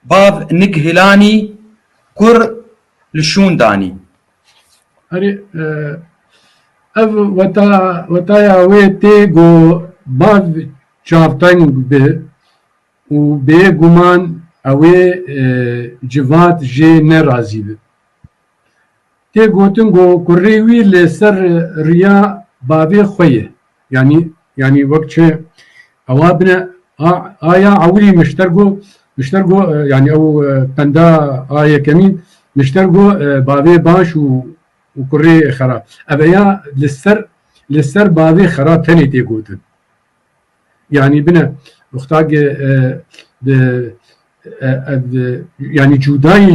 باف نقهلاني كر لشون داني هري اف وتا وي تيغو باف چافتنگ به و به گمان اوی جوات جه نرازی به تی گوتن گو کریوی لسر ریا باوی خویه یعنی وقت چه اوابنا آیا عولی مشترگو يعني او بندا آية كمين مشترگو باوی باش و كري خراب ابيا لسر باوی خراب تاني تي گوتن يعني بنا مختاج يعني جوداي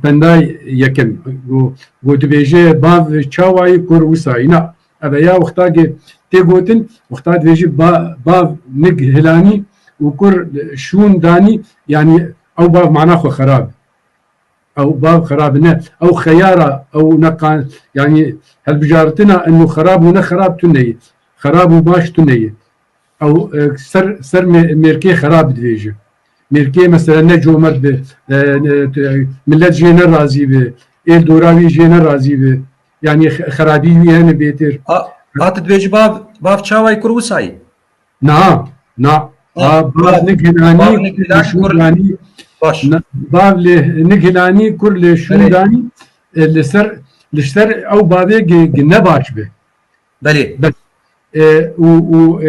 بنداي يكم و دبيجي باف تشاواي كور وساينا ابيا مختاج تيغوتن مختاج بيجي باف نق هلاني وكور شون داني يعني او باف معناه خراب او باب خراب او خياره او نقان يعني هل بجارتنا انه خراب ونا خراب تني خراب وباش تني او سر ميركي خراب ديجي ميركي مثلا نجو مرد ملت جينا راضي به ايل دوراوي جينا راضي به يعني خرابي هنا بيتر هات ديجي باف تشاواي كروساي نعم باب نقهلاني باش باب نقهلاني كل شوداني لسر او بابي نباش به بلي بس و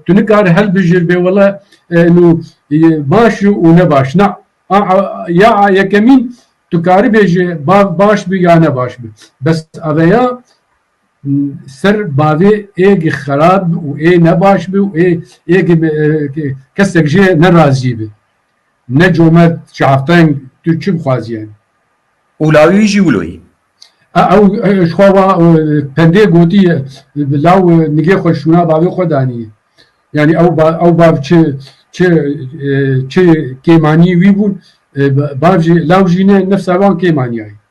تنقار هل بجربه والله انه باش ونباش نا يا كمين تكاري بيجي باش بي يا نباش بي بس اويا سر باوی ایگ خراب و ای نباش بی و ایگ کسک جه نرازی بی نجومت شعفتن تو چی بخوازی يعني اولاوی جی ولوی او شخوا پنده گوتی لاو نگه خوشونا باوی خودانی يعني او باب چه کیمانی وی بون باب لاو جینه نفس اوان کیمانی هایی